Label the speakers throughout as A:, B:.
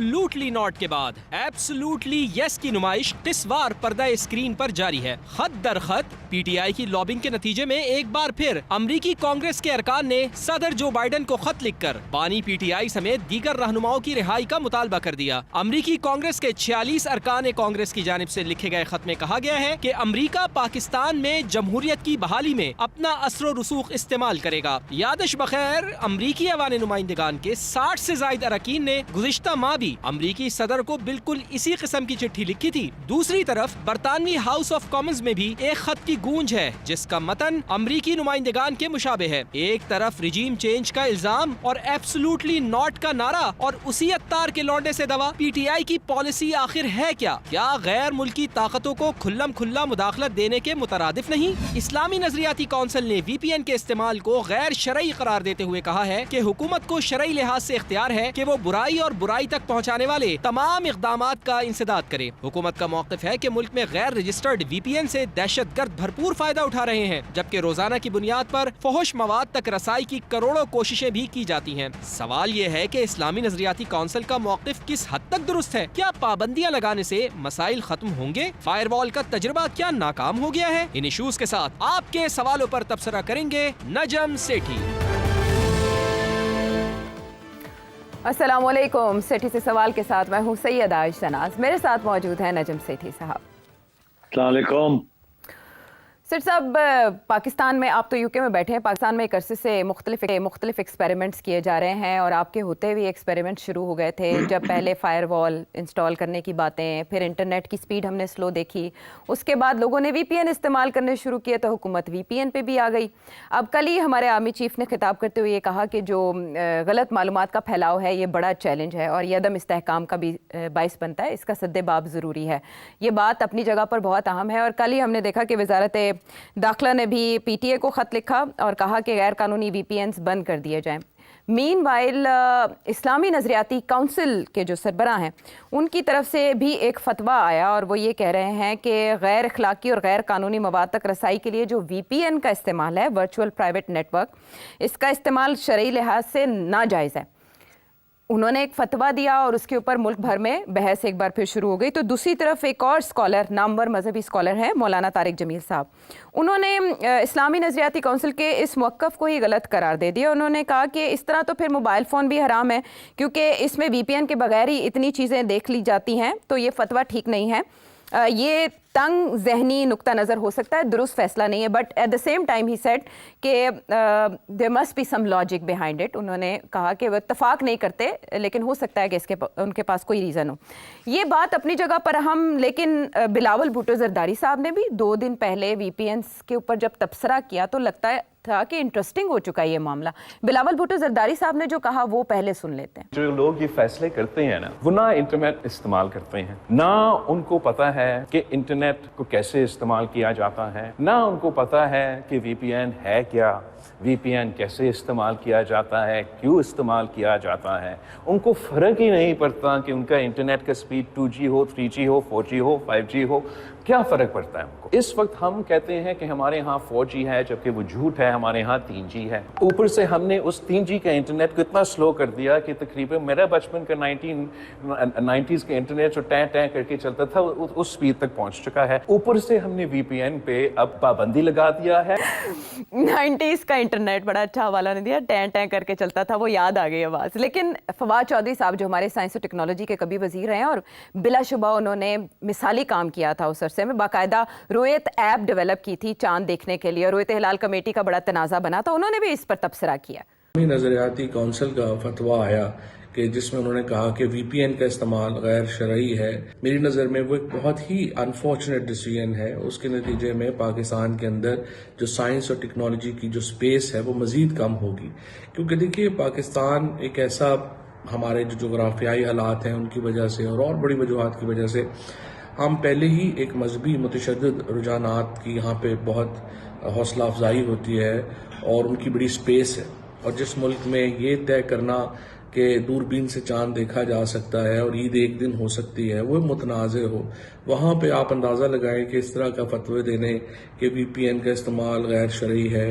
A: Absolutely not के बाद absolutely yes की नुमाइश तिस्वार पर्दा स्क्रीन पर जारी है। खत दर खत पीटीआई की लॉबिंग के नतीजे में एक बार फिर अमरीकी कांग्रेस के अरकान ने सदर जो बाइडन को खत लिखकर बानी पीटीआई समेत दीगर रहनुमाओं की रिहाई का मुतालबा कर दिया। अमरीकी कांग्रेस के 46 अरकान कांग्रेस की जानिब से लिखे गए खत में कहा गया है कि अमरीका पाकिस्तान में जमहूरियत की बहाली में अपना असर रसूख इस्तेमाल करेगा। यादश बखैर अमरीकी अवान नुमाइंदगान के 60 से ज्यादा अरकान ने गुज़िश्ता माह भी अमरीकी सदर को बिल्कुल इसी किस्म की चिट्ठी लिखी थी। दूसरी तरफ बरतानवी हाउस ऑफ कॉमन्स में भी एक खत की गूंज है जिसका मतन अमरीकी नुमाइंदगान के मुशाबे है। एक तरफ रिजीम चेंज का इल्जाम और एब्सोल्युटली नॉट का नारा और उसी अत्तार के लौंडे से दवा। पीटीआई की पॉलिसी आखिर है क्या गैर मुल्की ताकतों को खुल्लम खुल्ला मुदाखलत देने के मुतरादिफ नहीं? इस्लामी नजरियाती काउंसिल ने VPN के इस्तेमाल को गैर शरई करार देते हुए कहा है कि हुकूमत को शरई लिहाज से इख्तियार है कि वो बुराई और बुराई तक पहुंचाने वाले तमाम इक़दामात का इंसदाद करे। हुकूमत का मौक़िफ़ है कि मुल्क में गैर रजिस्टर्ड VPN से दहशतगर्द भरपूर फायदा उठा रहे हैं, जबकि रोजाना की बुनियाद पर फहुश मवाद तक रसाई की करोड़ों कोशिशें भी की जाती हैं। सवाल ये है कि इस्लामी नजरियाती काउंसिल का मौक़िफ़ किस हद तक दुरुस्त है? क्या पाबंदियां लगाने से मसाइल खत्म होंगे? फायरवॉल का तजुर्बा क्या नाकाम हो गया है? इन इशूज के साथ आपके सवालों पर तबसरा करेंगे नजम सेठी।
B: अस्सलामुअलैकुम। सेठी से सवाल के साथ मैं हूँ सैयद आयशा शनाज। मेरे साथ मौजूद है नजम सेठी साहब।
C: अस्सलाम वालेकुम।
B: सर साहब, पाकिस्तान में आप तो यूके में बैठे हैं। पाकिस्तान में एक अरसे से मुख्तलिफ एक्सपेरिमेंट्स किए जा रहे हैं और आपके होते हुए एक्सपेरिमेंट शुरू हो गए थे। जब पहले फायरवॉल इंस्टॉल करने की बातें, फिर इंटरनेट की स्पीड हमने स्लो देखी, उसके बाद लोगों ने VPN इस्तेमाल करने शुरू किए तो हुकूमत VPN पे भी आ गई। अब कल ही हमारे आर्मी चीफ ने खिताब करते हुए ये कहा कि जो गलत मालूमात का फैलाव है ये बड़ा चैलेंज है और ये अदम इस्तेहकाम का भी बाइस बनता है, इसका सद्देबाब ज़रूरी है। ये बात अपनी जगह पर बहुत अहम है। और कल ही हमने देखा कि वजारत दाखिला ने भी PTA को ख़त लिखा और कहा कि गैर कानूनी VPNs बंद कर दिए जाएं। मीनवाइल इस्लामी नज़रियाती काउंसिल के जो सरबराह हैं उनकी तरफ से भी एक फतवा आया और वो ये कह रहे हैं कि गैर अखलाकी और गैर कानूनी मवाद तक रसाई के लिए जो VPN का इस्तेमाल है, वर्चुअल प्राइवेट नेटवर्क, इसका इस्तेमाल शरई लिहाज से नाजायज़ है। उन्होंने एक फतवा दिया और उसके ऊपर मुल्क भर में बहस एक बार फिर शुरू हो गई। तो दूसरी तरफ एक और स्कॉलर, नामवर मजहबी स्कॉलर हैं मौलाना तारिक जमील साहब, उन्होंने इस्लामी नज़रियाती काउंसिल के इस मौक़िफ़ को ही गलत करार दे दिया। उन्होंने कहा कि इस तरह तो फिर मोबाइल फ़ोन भी हराम है क्योंकि इसमें VPN के बगैर ही इतनी चीज़ें देख ली जाती हैं, तो ये फतवा ठीक नहीं है। ये तंग जहनी नुक्ता नज़र हो सकता है, दुरुस्त फैसला नहीं है, but at the same time he said कि there must be some logic behind it. उन्होंने कहा कि वो इत्तफाक नहीं करते लेकिन हो सकता है कि उनके पास कोई रीज़न हो। ये बात अपनी जगह पर हम, लेकिन बिलावल भुट्टो जरदारी साहब ने भी 2 दिन पहले VPNs के ऊपर जब तबसरा किया तो लगता है था कि इंटरेस्टिंग हो चुका है ये मामला। बिलावल भुट्टो जरदारी साहब ने जो कहा वो पहले सुन लेते हैं।
D: जो लोग ये फैसले करते हैं ना, वो ना इंटरनेट इस्तेमाल करते हैं, ना उनको पता है कि इंटरनेट को कैसे इस्तेमाल किया जाता है, ना उनको पता है कि VPN है क्या, VPN कैसे इस्तेमाल किया जाता है, क्यों इस्तेमाल किया जाता है। उनको फ़र्क ही नहीं पड़ता कि उनका इंटरनेट का स्पीड 2G हो, 3G हो, 4G हो, 5G हो, क्या फ़र्क पड़ता है उनको। इस वक्त हम कहते हैं कि हमारे यहाँ 4G है जबकि वो झूठ है, हमारे यहाँ 3G है। ऊपर से हमने उस 3G का इंटरनेट को इतना स्लो कर दिया कि तकरीबन मेरा बचपन का 1990s का इंटरनेट जो टैं टैं करके चलता था उस स्पीड तक पहुँच चुका है। ऊपर से हमने VPN पे अब पाबंदी लगा दिया है।
B: 90s का इंटरनेट बड़ा अच्छा हवाला ने दिया, टैं टैं करके चलता था, वो याद आ गई आवाज़। लेकिन फवाद चौधरी साहब जो हमारे साइंस और टेक्नोलॉजी के कभी वजीर हैं और बिलाशुबा उन्होंने मिसाली काम किया था उस अरसे में, बाकायदा रोयत ऐप डेवलप की थी चांद देखने के लिए और रोयत हिलाल कमेटी का बड़ा तनाज़ा बना था, उन्होंने भी इस पर तबसरा किया।
E: नजरियाती काउंसिल का फतवा आया कि जिसमें उन्होंने कहा कि VPN का इस्तेमाल गैर शरई है। मेरी नज़र में वो एक बहुत ही अनफॉर्चुनेट डिसीजन है। उसके नतीजे में पाकिस्तान के अंदर जो साइंस और टेक्नोलॉजी की जो स्पेस है वो मज़ीद कम होगी, क्योंकि देखिए पाकिस्तान एक ऐसा, हमारे जो जोग्राफियाई हालात हैं उनकी वजह से और बड़ी वजूहात की वजह से हम पहले ही एक मजहबी मुतशद्दिद रुझानात की यहाँ पे बहुत हौसला अफजाई होती है और उनकी बड़ी स्पेस है। और जिस मुल्क में ये तय करना कि दूरबीन से चांद देखा जा सकता है और ईद एक दिन हो सकती है वो मुतनाज़ हो, वहाँ पे आप अंदाज़ा लगाएं कि इस तरह का फतवे देने कि VPN का इस्तेमाल गैर शरई है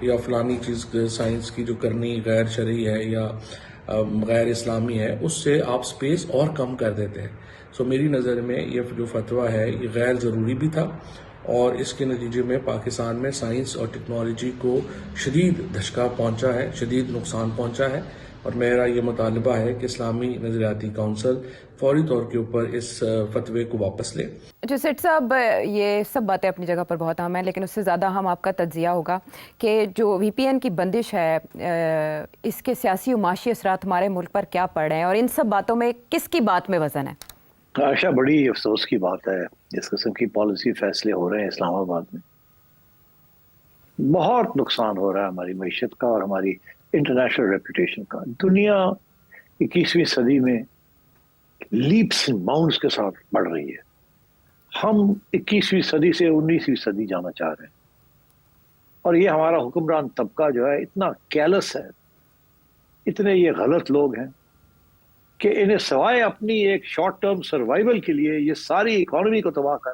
E: या फलानी चीज़ साइंस की जो करनी गैर शरई है या غیر اسلامی ہے اس سے آپ سپیس اور کم کر دیتے ہیں. سو میری نظر میں یہ جو فتویٰ ہے یہ غیر ضروری بھی تھا اور اس کے نتیجے میں پاکستان میں سائنس اور ٹیکنالوجی کو شدید دھچکا پہنچا ہے, شدید نقصان پہنچا ہے, اور میرا یہ مطالبہ ہے کہ اسلامی نظریاتی کونسل فوری طور کے اوپر اس فتوے کو واپس لے.
B: جو سیٹ صاحب یہ سب باتیں اپنی جگہ پر بہت اہم ہیں, لیکن اس سے زیادہ اہم آپ کا تجزیہ ہوگا کہ جو وی پی این کی بندش ہے اس کے سیاسی و معاشی اثرات ہمارے ملک پر کیا پڑ رہے ہیں, اور ان سب باتوں میں کس کی بات میں وزن ہے؟
C: عائشہ, بڑی افسوس کی بات ہے اس قسم کی پالیسی فیصلے ہو رہے ہیں اسلام آباد میں. بہت نقصان ہو رہا ہے ہماری معیشت کا اور ہماری انٹرنیشنل ریپوٹیشن کا. دنیا 21ویں صدی میں لیپس اینڈ باؤنڈز کے ساتھ بڑھ رہی ہے. ہم 21ویں صدی سے 19ویں صدی جانا چاہ رہے ہیں, اور یہ ہمارا حکمران طبقہ جو ہے اتنا کیلس ہے, اتنے یہ غلط لوگ ہیں کہ انہیں سوائے اپنی ایک شارٹ ٹرم سروائیول کے لیے یہ ساری اکانومی کو تباہ کر,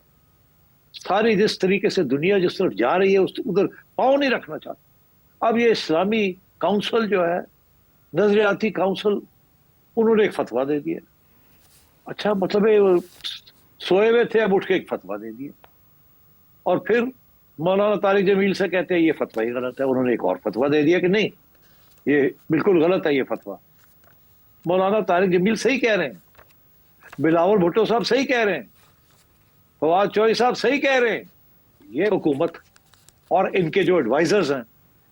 C: ساری جس طریقے سے دنیا جس طرف جا رہی ہے ادھر پاؤں نہیں رکھنا چاہتے. اب یہ اسلامی کونسل جو ہے, نظریاتی کونسل, انہوں نے ایک فتویٰ دے دیا. اچھا, مطلب سوئے ہوئے تھے, اب اٹھ کے ایک فتویٰ دے دیا, اور پھر مولانا طارق جمیل سے کہتے ہیں یہ فتویٰ ہی غلط ہے. انہوں نے ایک اور فتویٰ دے دیا کہ نہیں یہ بالکل غلط ہے یہ فتویٰ. مولانا طارق جمیل صحیح کہہ رہے ہیں, بلاول بھٹو صاحب صحیح کہہ رہے ہیں, فواد چوہدری صاحب صحیح کہہ رہے ہیں. یہ حکومت اور ان کے جو ایڈوائزرز ہیں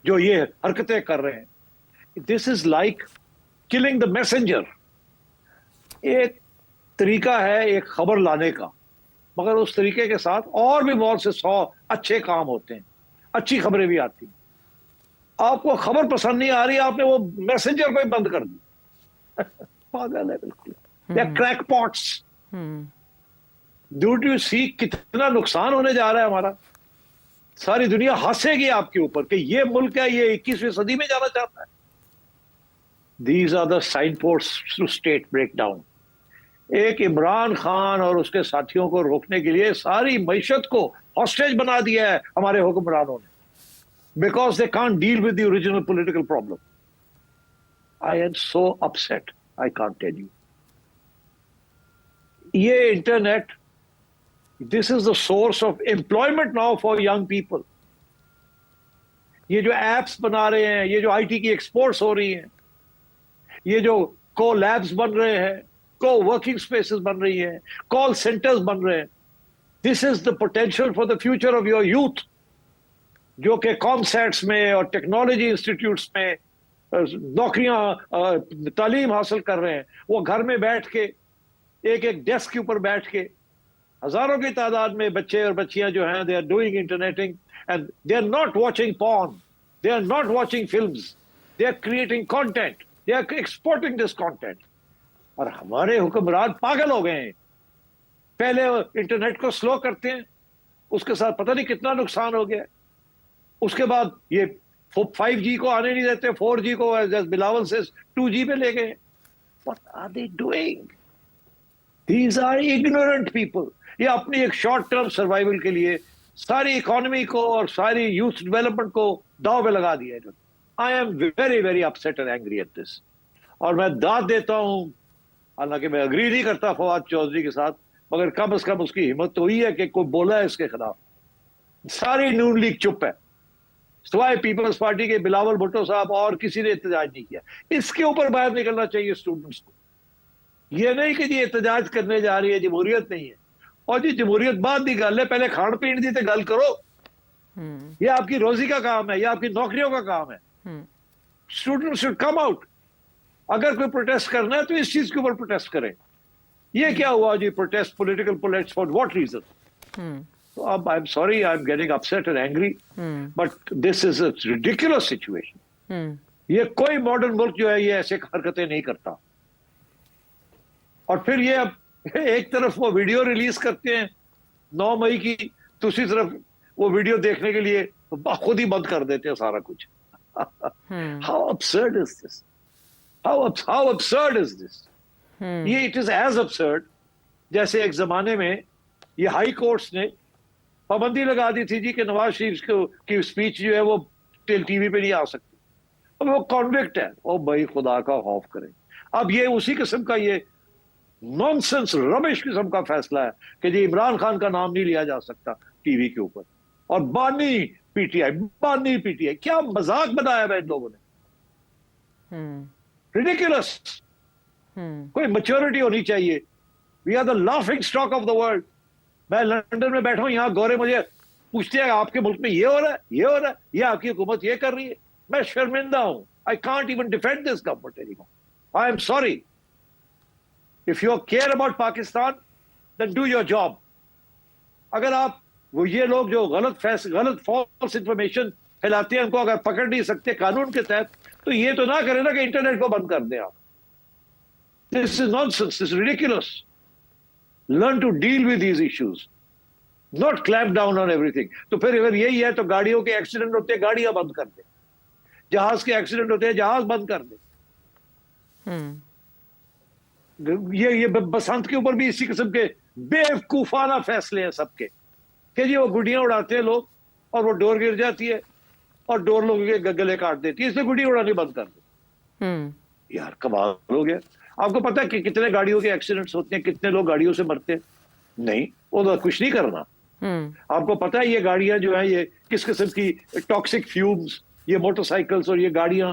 C: جو یہ حرکتیں کر رہے ہیں, this is like killing the messenger. ایک طریقہ ہے ایک خبر لانے کا, مگر اس طریقے کے ساتھ اور بھی بہت سے 100 اچھے کام ہوتے ہیں, اچھی خبریں بھی آتی ہیں. آپ کو خبر پسند نہیں آ رہی, آپ نے وہ میسنجر کو ہی بند کر دی. پاگل ہے بالکل, یا کریک پاٹس. ڈو یو سی کتنا نقصان ہونے جا رہا ہے ہمارا. ساری دنیا ہنسے گی آپ کے اوپر کہ یہ ملک ہے یہ 21ویں صدی میں جانا چاہتا ہے. These are the signposts to state breakdown. ایک عمران خان اور اس کے ساتھیوں کو روکنے کے لیے ساری معیشت کو ہاسٹیج بنا دیا ہے ہمارے حکمرانوں نے, because they can't deal with the original political problem. I am so upset, I can't tell you. یہ internet, this is the source of employment now for young people. یہ جو ایپس بنا رہے ہیں, یہ جو آئی ٹی کی exports ہو رہی ہیں, یہ جو کو لیبس بن رہے ہیں, کو ورکنگ اسپیسز بن رہی ہیں, کال سینٹرز بن رہے ہیں, this is the potential for the future of your youth, جو کہ کام سیٹس میں اور ٹیکنالوجی انسٹیٹیوٹس میں نوکریاں تعلیم حاصل کر رہے ہیں. وہ گھر میں بیٹھ کے ایک ایک ڈیسک کے اوپر بیٹھ کے ہزاروں کی تعداد میں بچے اور بچیاں جو ہیں, they are doing interneting and they are not watching porn, they are not watching films, they are creating content, they are exporting this content. اور ہمارے حکمران پاگل ہو گئے ہیں. پہلے انٹرنیٹ کو سلو کرتے ہیں, اس کے ساتھ پتہ نہیں کتنا نقصان ہو گیا. اس کے بعد یہ 5G کو آنے نہیں دیتے, 4G کو بلاول سے 2G پہ لے گئے. What are they doing? These are ignorant people. یہ اپنی ایک شارٹ ٹرم سروائیول کے لیے ساری اکانومی کو اور ساری یوتھ ڈیولپمنٹ کو داؤ پہ لگا دیا ہے. I am very very upset and angry at this. اور میں داد دیتا ہوں, حالانکہ میں اگری نہیں کرتا فواد چودھری کے ساتھ, مگر کم از کم اس کی ہمت تو ہوئی ہے کہ کوئی بولا ہے اس کے خلاف. ساری نون لیگ چپ ہے, سوائے پیپلز پارٹی کے بلاول بھٹو صاحب, اور کسی نے احتجاج نہیں کیا. اس کے اوپر باہر نکلنا چاہیے اسٹوڈنٹس کو. یہ نہیں کہ جی احتجاج کرنے جا رہی ہے, جمہوریت نہیں ہے. اور جی جمہوریت بعد کی گل ہے, پہلے کھان پین دی تے گل کرو. یہ آپ کی روزی کا کام ہے, یہ آپ کی نوکریوں کا کام ہے. Student should come out. اگر کوئی پروٹیسٹ کرنا ہے تو اس چیز کے اوپر پروٹیسٹ کریں. یہ کیا ہوا جی protest, political protest, for what reason? I'm sorry, I'm getting upset and angry, but this is a ridiculous situation. یہ کوئی ماڈرن ملک جو ہے یہ ایسے حرکتیں نہیں کرتا. اور پھر یہ اب ایک طرف وہ ویڈیو ریلیز کرتے ہیں 9 مئی کی, دوسری طرف وہ ویڈیو دیکھنے کے لیے خود ہی بند کر دیتے ہیں سارا کچھ. How absurd is this? How absurd is this? یہ it is as absurd جیسے ایک زمانے میں یہ ہائی کورٹس نے پابندی لگا دی تھی جی کہ نواز شریف کی اسپیچ جو ہے وہ ٹی وی پہ نہیں آ سکتی. अब वो कॉन्विक्ट है, ओ भाई खुदा का खौफ करें। अब ये उसी किस्म का ये नॉनसेंस रबिश किस्म का फैसला है कि जी इमरान खान का नाम नहीं लिया जा सकता टीवी के ऊपर, और बानी पीटीआई, क्या मजाक बनाया है इन लोगों ने, रिडिकुलस। कोई मैच्योरिटी होनी चाहिए। We are the laughing stock of the world. मैं लंदन में बैठा हूं, यहां गोरे मुझे पूछते हैं आपके मुल्क में ये हो रहा है, ये हो रहा है, ये आपकी हुकूमत ये कर रही है। मैं शर्मिंदा हूं। I can't even defend this government anymore. I am sorry. If you care about Pakistan then do your job. अगर आप वो ये लोग जो गलत फॉल्स इंफॉर्मेशन फैलाते हैं उनको अगर पकड़ नहीं सकते कानून के तहत, तो ये तो ना करें ना कि इंटरनेट को बंद कर दें आप। This is nonsense, this is ridiculous. Learn to deal with these issues, not clamp down on everything. तो फिर अगर यही है तो गाड़ियों के एक्सीडेंट होते हैं, गाड़ियां बंद कर दें। जहाज के एक्सीडेंट होते हैं, जहाज बंद कर दें। ये बसंत के ऊपर भी इसी किस्म के बेवकूफाना फैसले हैं सबके, कि जी वो गुड़ियां उड़ाते हैं लोग और वो डोर गिर जाती है और डोर लोगों के गले काट देती है, इसलिए गुड़ियां उड़ानी बंद कर दो। यार कमाल हो गया। आपको पता है कि कितने गाड़ियों के एक्सीडेंट्स होते हैं, कितने लोग गाड़ियों से मरते हैं? नहीं, वो तो कुछ नहीं करना। आपको पता है ये गाड़ियां जो है ये किस किस्म की टॉक्सिक फ्यूम्स, ये मोटरसाइकिल्स और ये गाड़ियां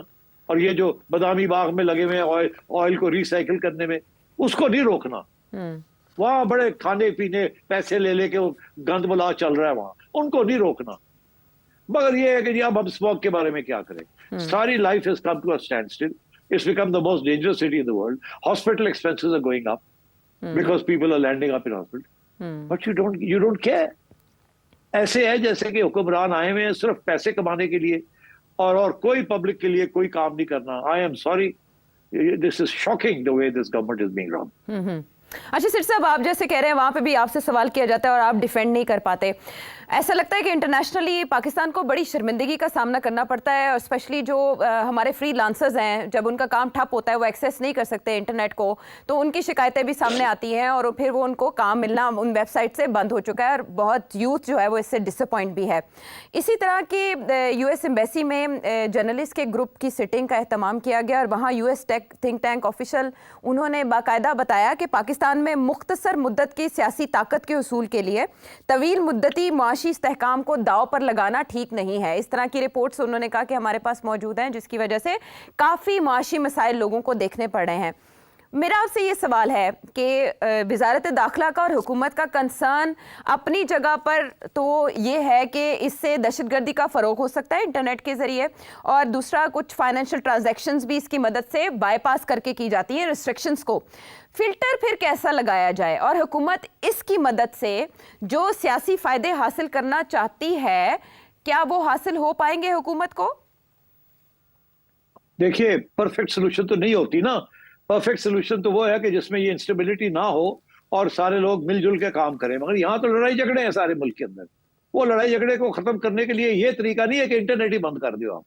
C: और ये जो बादामी बाग में लगे हुए हैं ऑयल को रिसाइकिल करने में, उसको नहीं रोकना। वहां बड़े खाने पीने पैसे ले लेके वो गंद बुला चल रहा है वहां, उनको नहीं रोकना। मगर ये है कि जी अब हम स्मोक के बारे में क्या करें? सारी life has come to a standstill. It's become the most dangerous city in the world. Hospital expenses are going up because people are landing up in hospital. But you don't care. ऐसे है जैसे कि हुक्मरान आए हुए हैं सिर्फ पैसे कमाने के लिए और कोई पब्लिक के लिए कोई काम नहीं करना। I am sorry. This is shocking the way this government is being run.
B: अच्छा सिर साहब, आप जैसे कह रहे हैं वहाँ पे भी आपसे सवाल किया जाता है और आप डिफेंड नहीं कर पाते। ऐसा लगता है कि इंटरनेशनली पाकिस्तान को बड़ी शर्मिंदगी का सामना करना पड़ता है, और स्पेशली जो हमारे फ्री लांसर्स हैं, जब उनका काम ठप होता है, वो एक्सेस नहीं कर सकते इंटरनेट को, तो उनकी शिकायतें भी सामने आती हैं और फिर वो उनको काम मिलना उन वेबसाइट से बंद हो चुका है और बहुत यूथ जो है वो इससे डिसअपॉइंट भी है। इसी तरह की यूएस एम्बेसी में जर्नलिस्ट के ग्रुप की सिटिंग का एहतमाम किया गया और वहाँ यूएस थिंक टैंक ऑफिशियल उन्होंने बाकायदा बताया कि पाकिस्तान में मुख्तसर मुद्दत की सियासी ताकत के उसूल के लिए तवील मुद्दती मुआशी इस्तेहकाम को दाव पर लगाना ठीक नहीं है। इस तरह की रिपोर्ट्स उन्होंने कहा कि हमारे पास मौजूद हैं, जिसकी वजह से काफ़ी मुआशी मसाइल लोगों को देखने पड़ रहे हैं। मेरा आपसे ये सवाल है कि वज़ारत दाखिला का और हुकूमत का कंसर्न अपनी जगह पर तो ये है कि इससे दहशतगर्दी का फ़रोग हो सकता है इंटरनेट के ज़रिए, और दूसरा कुछ फाइनेंशियल ट्रांजैक्शंस भी इसकी मदद से बाईपास करके की जाती हैं रिस्ट्रिक्शंस को। फिल्टर फिर कैसा लगाया जाए और हुकूमत इसकी मदद से जो सियासी फ़ायदे हासिल करना चाहती है, क्या वो हासिल हो पाएंगे हुकूमत को?
C: देखिए, परफेक्ट सोल्यूशन तो नहीं होती ना। परफेक्ट सोल्यूशन तो वो है कि जिसमें ये इंस्टेबिलिटी ना हो और सारे लोग मिलजुल के काम करें। मगर यहाँ तो लड़ाई झगड़े हैं सारे मुल्क के अंदर। वो लड़ाई झगड़े को खत्म करने के लिए ये तरीका नहीं है कि इंटरनेट ही बंद कर दो।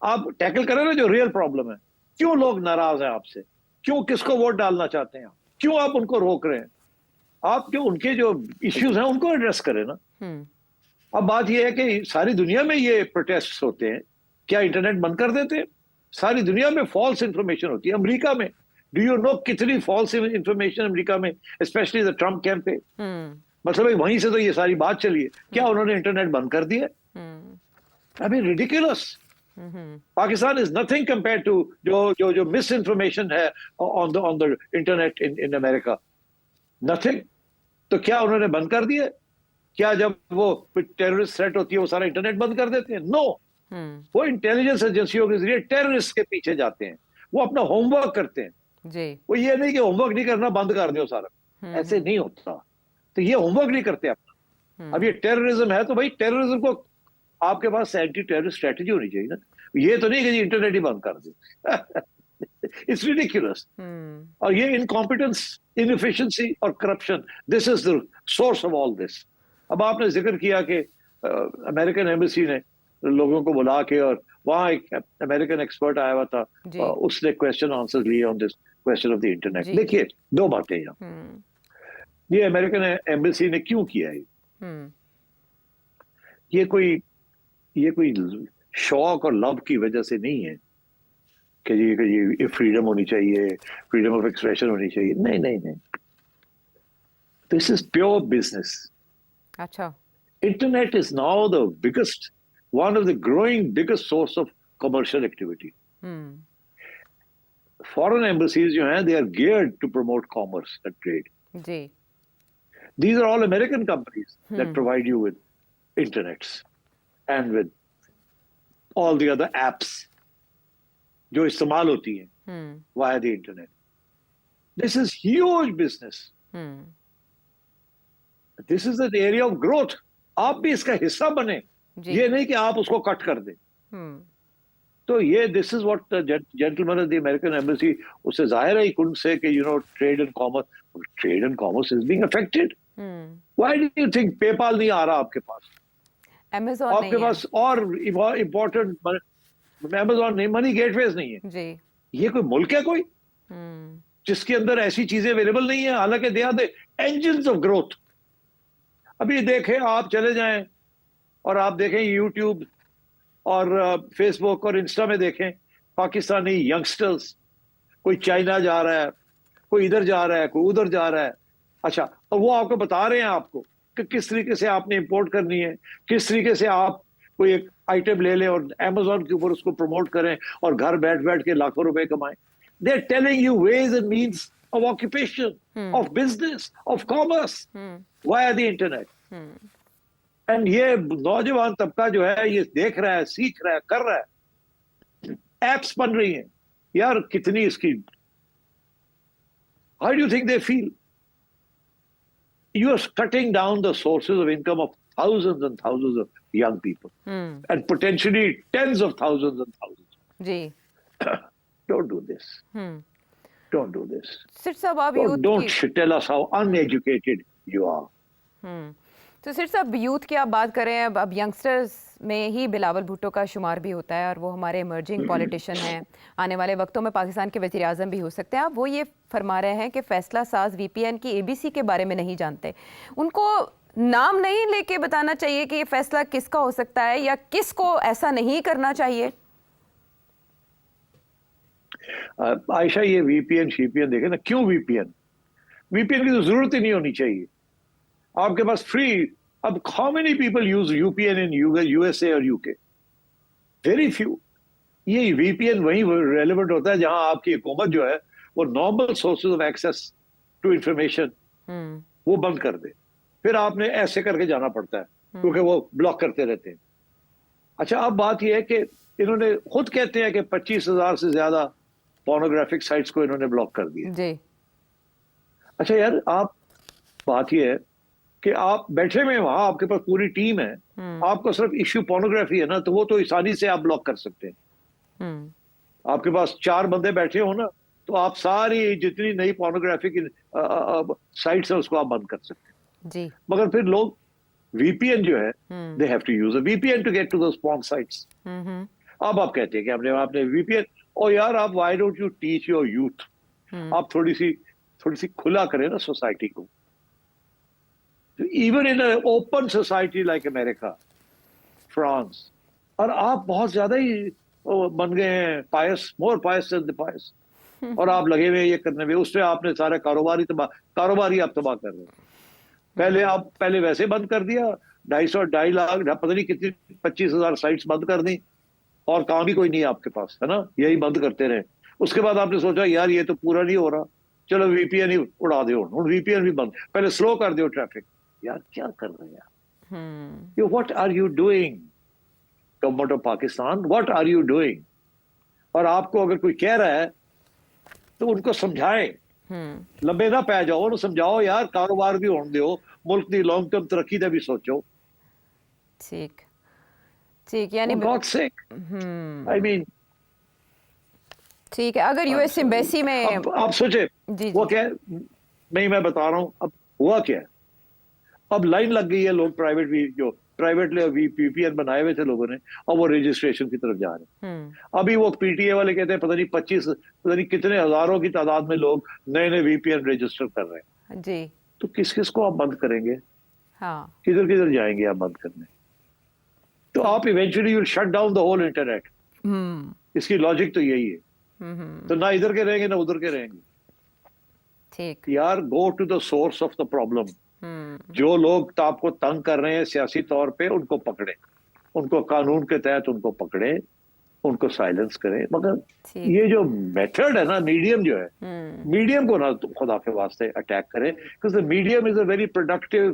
C: आप टैकल करें ना जो रियल प्रॉब्लम है। क्यों लोग नाराज हैं आपसे? क्यों किसको वोट डालना चाहते हैं? क्यों आप उनको रोक रहे हैं? आप क्यों उनके जो इश्यूज हैं उनको एड्रेस करें ना। अब बात यह है कि सारी दुनिया में ये प्रोटेस्ट होते हैं, क्या इंटरनेट बंद कर देते हैं? सारी दुनिया में फॉल्स इंफॉर्मेशन होती है। अमेरिका में डू यू नो कितनी फॉल्स इंफॉर्मेशन अमेरिका में, स्पेशली द ट्रम्प कैंपेन। मतलब वहीं से तो ये सारी बात चली है। क्या उन्होंने इंटरनेट बंद कर दिया? I mean ridiculous. Pakistan is nothing compare to जो मिस इन्फॉर्मेशन है on the internet in America. Nothing. तो क्या उन्होंने बंद कर दिया? क्या जब वो टेररिस्ट थ्रेट होती है वो सारा इंटरनेट बंद कर देते हैं? नो। वो इंटेलिजेंस एजेंसियों के जरिए टेररिस्ट के पीछे जाते हैं, वो अपना होमवर्क करते हैं जी। वो ये नहीं कि होमवर्क नहीं करना बंद कर दो सारा, ऐसे नहीं होता। तो ये होमवर्क नहीं करते अपना। अब ये टेररिज्म है तो भाई टेररिज्म को आपके पास एंटी टेररिस्ट स्ट्रेटजी होनी चाहिए ना। ये तो नहीं कि इंटरनेट ही बंद कर दो। It's ridiculous. और ये इनकॉम्पिटेंस, इनएफिशिएंसी और corruption, this is the source of all this. अब आपने जिक्र किया कि अमेरिकन एम्बेसी ने लोगों को बुला के और वहां एक अमेरिकन एक्सपर्ट आया हुआ था, उसने क्वेश्चन आंसर लिए on this question of the internet. देखिए दो बातें यहाँ। ये अमेरिकन एम्बेसी ने क्यों किया है? ये कोई शौक और लव की वजह से नहीं है। کہ یہ फ्रीडम होनी चाहिए, फ्रीडम ऑफ एक्सप्रेशन होनी चाहिए. नहीं. This is pure business.
B: अच्छा.
C: Internet is now one of the growing biggest source of commercial activity. Foreign embassies जो हैं, they are geared to promote commerce and trade.
B: Ji.
C: These are all American companies that provide you with internets and with all the other apps जो इस्तेमाल होती हैं via the internet. This is huge business. This is an area of growth. आप भी इसका हिस्सा बने, ये नहीं कि आप उसको कट कर दें. तो ये this is what the gentleman at the American embassy, उससे जाहिर है, he couldn't say कि trade and commerce is being affected. Why do you think PayPal नहीं आ रहा आपके पास?
B: Amazon नहीं
C: आपके पास और important Amazon नहीं, money gateways नहीं है.
B: जी.
C: ये कोई मुल्क है कोई जिसके अंदर ऐसी चीजें अवेलेबल नहीं है? हालांकि they are the engines of growth. अभी देखें, आप चले जाएं और आप देखें YouTube और फेसबुक और इंस्टा में देखें, पाकिस्तानी यंगस्टर्स, कोई चाइना जा रहा है, कोई इधर जा रहा है, कोई उधर जा रहा है. अच्छा, और वो आपको बता रहे हैं आपको कि किस तरीके से आपने इंपोर्ट करनी है, किस तरीके से आप कोई एक आइटम ले लें और अमेज़न के ऊपर उसको प्रमोट करें और घर बैठ बैठ के लाखों रुपए कमाएं. They are telling you ways and means of occupation, of business, of commerce via the internet. एंड ये नौजवान तबका जो है, ये देख रहा है, सीख रहा है, कर रहा है. एप्स बन रही हैं यार, कितनी इसकी. How do you think they feel? You are cutting down the sources of income of thousands and thousands of young people, and potentially tens of thousands and thousands.
B: जी.
C: Don't do this. Don't do this.
B: सिर्फ साहब आप youth
C: Don't tell us how uneducated you are.
B: तो सिर्फ साहब youth की आप बात करें, अब यंगस्टर्स में ही बिलावल भुट्टो का शुमार भी होता है और वो हमारे इमर्जिंग पॉलिटिशियन हैं, आने वाले वक्तों में पाकिस्तान के वज़ीर आज़म भी हो सकते हैं. अब वो ये फरमा रहे हैं कि फैसला साज VPN की ABC के बारे में नहीं जानते. उनको नाम नहीं लेके बताना चाहिए कि ये फैसला किसका हो सकता है या किसको ऐसा नहीं करना चाहिए?
C: आयशा, ये VPN देखे ना, क्यों VPN की तो जरूरत ही नहीं होनी चाहिए. आपके पास फ्री. अब how many people use VPN in USA और UK? Very few. ये VPN वहीं रेलेवेंट होता है जहां आपकी हुकूमत जो है वो normal sources of access to information वो बंद कर दे. फिर आपने ऐसे करके जाना पड़ता है क्योंकि वो ब्लॉक करते रहते हैं. अच्छा, अब बात ये है कि इन्होंने खुद कहते हैं कि 25,000 से ज्यादा पोर्नोग्राफिक साइट्स को इन्होंने ब्लॉक कर दिया.
B: जी.
C: अच्छा यार, आप बात ये है कि आप बैठे हुए वहां, आपके पास पूरी टीम है, आपको सिर्फ इश्यू पोर्नोग्राफी है ना, तो वो तो आसानी से आप ब्लॉक कर सकते हैं. आपके पास 4 बंदे बैठे हो ना, तो आप सारी जितनी नई पोर्नोग्राफिक साइट्स है उसको आप बंद कर सकते हैं.
B: जी.
C: मगर फिर लोग VPN जो है, they have to use a VPN to get to those porn sites. अब आप कहते हैं कि आपने VPN, और यार आप why don't you teach your youth? आप थोड़ी सी खुला करें ना सोसाइटी को. Even in an open society like America, France, और आप बहुत ज्यादा ही बन गए हैं pious, more pious than the pious, और आप लगे हुए ये करने में, उससे आपने सारा कारोबार ही आप तबाह कर रहे हैं. पहले वैसे बंद कर दिया, 2.5 लाख पता नहीं कितनी 25,000 साइट्स बंद कर दी और काम ही कोई नहीं है आपके पास, है ना, यही बंद करते रहे. उसके बाद आपने सोचा यार ये तो पूरा नहीं हो रहा, चलो VPN ही उड़ा दो. VPN भी बंद, पहले स्लो कर दो ट्रैफिक. यार क्या कर रहे हैं यार? What are you doing? Government of Pakistan, what are you doing? और आपको अगर कोई कह रहा है तो उनको समझाएं, लंबे ना पै जाओ, उन्हें समझाओ यार कारोबार भी होने दो, मुल्क की लॉन्ग टर्म तरक्की का भी सोचो.
B: ठीक यानी
C: God's sake. I mean,
B: ठीक है. अगर US एम्बेसी में
C: आप सोचे वो क्या, नहीं मैं बता रहा हूँ अब हुआ क्या है. अब लाइन लग गई है, लोग प्राइवेटली VPN बनाए हुए थे लोगों ने, और वो रजिस्ट्रेशन की तरफ जा रहे हैं. अभी वो PTA वाले कहते हैं पता नहीं कितने हजारों की तादाद में लोग नए VPN रजिस्टर कर रहे हैं.
B: जी.
C: तो किस को आप बंद करेंगे?
B: हाँ.
C: किधर जाएंगे आप बंद करने? तो आप eventually you will shut down the whole internet. इसकी लॉजिक तो यही है. तो ना इधर के रहेंगे ना उधर के रहेंगे।
B: ठीक।
C: यार go to the source of the problem. जो लोग तो आपको तंग कर रहे हैं सियासी तौर पे, उनको पकड़े, उनको कानून के तहत उनको पकड़े, उनको साइलेंस करें। मगर ये जो मेथड है ना, मीडियम जो है, मीडियम को ना खुदा के वास्ते अटैक करें, because the medium is a very productive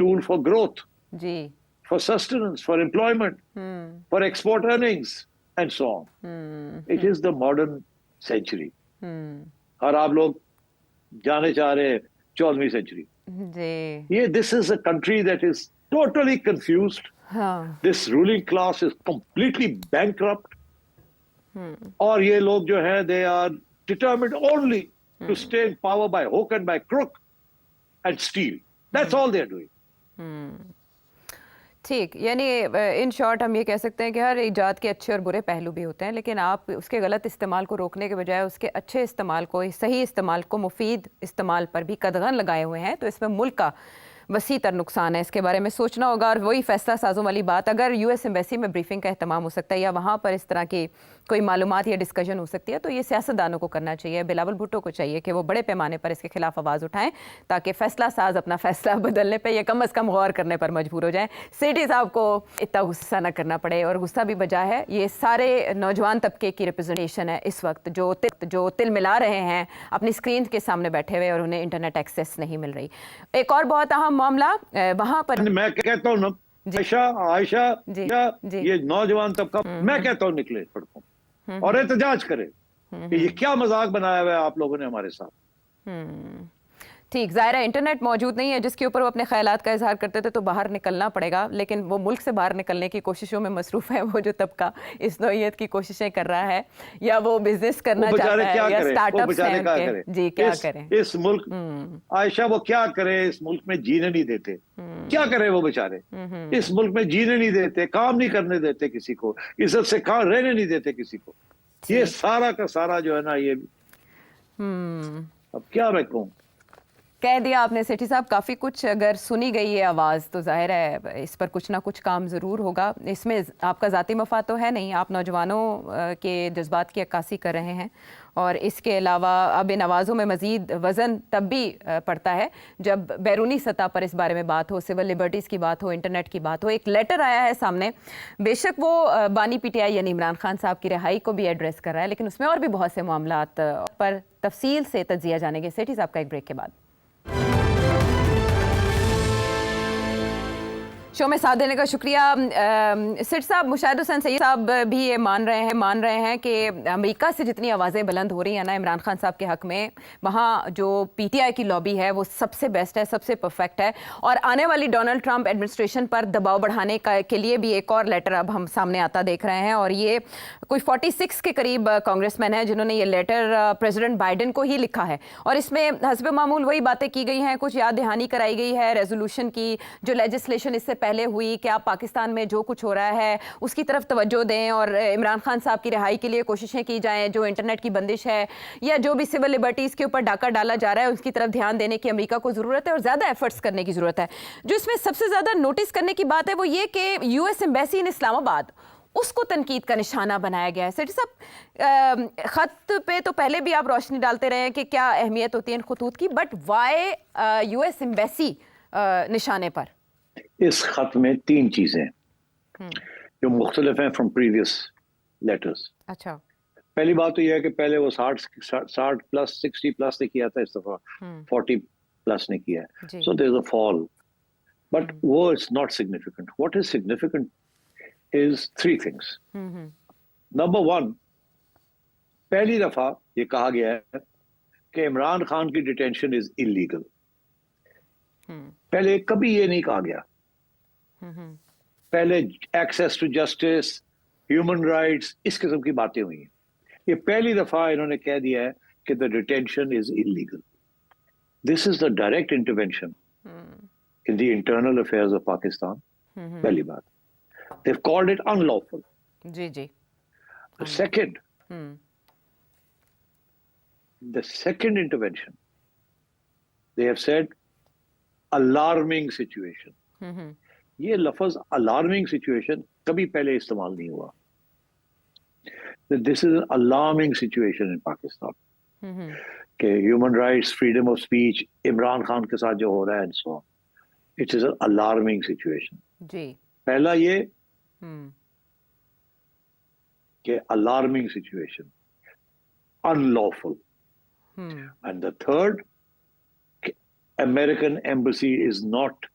C: tool for growth,
B: जी,
C: for sustenance, for employment, for export earnings, and so on. It is the modern century. और आप लोग जाने चाह रहे हैं 14वीं सेंचुरी।
B: जी,
C: ये this is a country that is totally confused.
B: हाँ,
C: This ruling class is completely bankrupt. और ये लोग जो हैं, they are determined only to stay in power by hook and by crook and steal. That's all they are doing.
B: ठीक। यानी in short हम ये कह सकते हैं कि हर इजाद के अच्छे और बुरे पहलू भी होते हैं, लेकिन आप उसके गलत इस्तेमाल को रोकने के बजाय उसके अच्छे इस्तेमाल को, सही इस्तेमाल को, मुफीद इस्तेमाल पर भी कदगन लगाए हुए हैं। तो इसमें मुल्क का वसी तर नुकसान है, इसके बारे में सोचना होगा। और वही फैसला साजों वाली बात, अगर यूएस एम्बेसी में ब्रीफिंग का अहतमाम हो सकता है या वहाँ पर इस तरह की कोई मालूमात या डिस्कशन हो सकती है, तो ये सियासतदानों को करना चाहिए, बिलावल भुट्टो को चाहिए कि वो बड़े पैमाने पर इसके खिलाफ आवाज़ उठाएं, ताकि फैसला साज अपना फैसला बदलने पर या कम अज़ कम गौर करने पर मजबूर हो जाएं। सेठी साहब को इतना गुस्सा न करना पड़े, और गुस्सा भी बजा है। ये सारे नौजवान तबके की रिप्रेजेंटेशन है इस वक्त, जो तिल मिला रहे हैं अपनी स्क्रीन के सामने बैठे हुए और उन्हें इंटरनेट एक्सेस नहीं मिल रही। एक और बहुत अहम मामला वहाँ पर,
C: मैं कहता हूँ ना, आयशा ये नौजवान तबका, मैं कहता हूँ निकले सड़कों और एहतजाज करे कि ये क्या मजाक बनाया हुआ है आप लोगों ने हमारे साथ।
B: ठीक, ज़ाहिर है इंटरनेट मौजूद नहीं है जिसके ऊपर वो अपने ख्यालात का इजहार करते थे, तो बाहर निकलना पड़ेगा। लेकिन वो मुल्क से बाहर निकलने की कोशिशों में मसरूफ़ है, वो जो तबका इस नौइयत की कोशिशें कर रहा है, या वो बिजनेस करना चाहता है, या स्टार्टअप्स हैं उनके, जी क्या करें
C: इस मुल्क, आयशा वो क्या करे, इस मुल्क में जीने नहीं देते। क्या करे वो बेचारे, इस मुल्क में जीने नहीं देते, काम नहीं करने देते किसी को, इज्जत से काम रहने नहीं देते किसी को। ये सारा का सारा जो है ना, ये अब क्या मैं कहूँ।
B: कह दिया आपने सेठी साहब, काफ़ी कुछ अगर सुनी गई है आवाज़, तो जाहिर है इस पर कुछ ना कुछ काम ज़रूर होगा। इसमें आपका ज़ाती मफाद तो है नहीं, आप नौजवानों के जज्बात की अक्कासी कर रहे हैं। और इसके अलावा अब इन आवाज़ों में मज़ीद वज़न तब भी पड़ता है जब बैरूनी सतह पर इस बारे में बात हो, सिविल लिबर्टीज़ की बात हो, इंटरनेट की बात हो। एक लेटर आया है सामने, बेशक वो बानी पीटीआई यानी इमरान खान साहब की रिहाई को भी एड्रेस कर रहा है, लेकिन उसमें और भी बहुत से मामलात पर तफसील से तज्जिया जानेंगे सेठी साहब का एक ब्रेक के बाद। शो में साथ देने का शुक्रिया। सिट साहब, मुशाहिद हुसैन सईद साहब भी ये मान रहे हैं कि अमेरिका से जितनी आवाज़ें बुलंद हो रही हैं ना इमरान खान साहब के हक़ में, वहाँ जो पीटीआई की लॉबी है वो सबसे बेस्ट है, सबसे परफेक्ट है। और आने वाली डोनाल्ड ट्रंप एडमिनिस्ट्रेशन पर दबाव बढ़ाने के लिए भी एक और लेटर अब हम सामने आता देख रहे हैं। और ये कोई 46 के करीब कांग्रेसमैन हैं जिन्होंने ये लेटर प्रेसिडेंट बाइडेन को ही लिखा है। और इसमें हस्ब मामूल वही बातें की गई हैं, कुछ याद दहानी कराई गई है रेजोल्यूशन की, जो लेजिस्लेशन इससे पहले हुई कि आप पाकिस्तान में जो कुछ हो रहा है उसकी तरफ तवज्जो दें और इमरान खान साहब की रिहाई के लिए कोशिशें की जाएं, जो इंटरनेट की बंदिश है या जो भी सिविल लिबर्टीज़ के ऊपर डाका डाला जा रहा है उसकी तरफ ध्यान देने की अमेरिका को ज़रूरत है और ज़्यादा एफर्ट्स करने की ज़रूरत है। जो इसमें सबसे ज़्यादा नोटिस करने की बात है वो ये कि यूएस एम्बेसी इन इस्लामाबाद, उसको तनकीद का निशाना बनाया गया है। सेठी साहब, ख़त पे तो पहले भी आप रोशनी डालते रहे हैं कि क्या अहमियत होती है इन खतूत की, बट वाई यूएस एम्बेसी निशाने पर?
C: इस खत में 3 चीजें जो मुख्तलिफ हैं फ्रॉम प्रीवियस लेटर्स।
B: अच्छा,
C: पहली बात तो यह है कि पहले वो 60 प्लस 60 प्लस ने किया था, इस दफा 40 प्लस ने किया है। So there is a fall, but वो it's not significant. What is significant is 3 things. Number 1, पहली दफा ये कहा गया है कि इमरान खान की डिटेंशन इज इलीगल। पहले कभी ये नहीं कहा गया। पहले access to justice, human rights, इस किस्म की बातें हुई हैं। ये पहली दफा इन्होंने कह दिया है कि the detention is illegal. This is the direct intervention in the internal affairs of Pakistan. पहली बात, they have called it unlawful.
B: जी जी।
C: Second, the second intervention, they have said alarming situation. ये लफ्ज alarming situation कभी पहले इस्तेमाल नहीं हुआ। that this is an alarming situation in Pakistan. कि human rights, freedom of speech, Imran Khan के साथ जो हो रहा है and so on. It is an alarming situation.
B: जी.
C: पहला ये कि alarming situation, unlawful. And the third, American embassy is not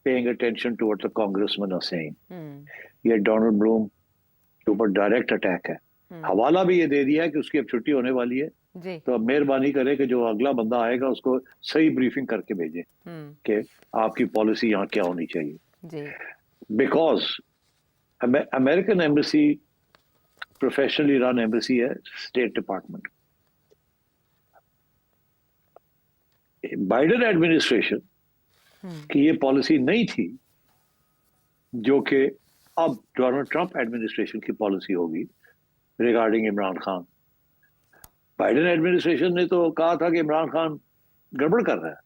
C: paying attention to what the congressmen are saying. ये डोनाल्ड ब्लूम के ऊपर डायरेक्ट अटैक है. हवाला भी ये दे दिया है कि उसकी अब छुट्टी होने वाली है. तो अब मेहरबानी करे कि जो अगला बंदा आएगा उसको सही ब्रीफिंग करके भेजे कि आपकी पॉलिसी यहाँ क्या होनी चाहिए. Because American embassy professionally run embassy है, स्टेट डिपार्टमेंट. बाइडेन एडमिनिस्ट्रेशन की ये पॉलिसी नहीं थी जो कि अब डोनाल्ड ट्रंप एडमिनिस्ट्रेशन की पॉलिसी होगी regarding Imran Khan. Biden administration ने तो कहा था कि इमरान खान गड़बड़ कर रहा है.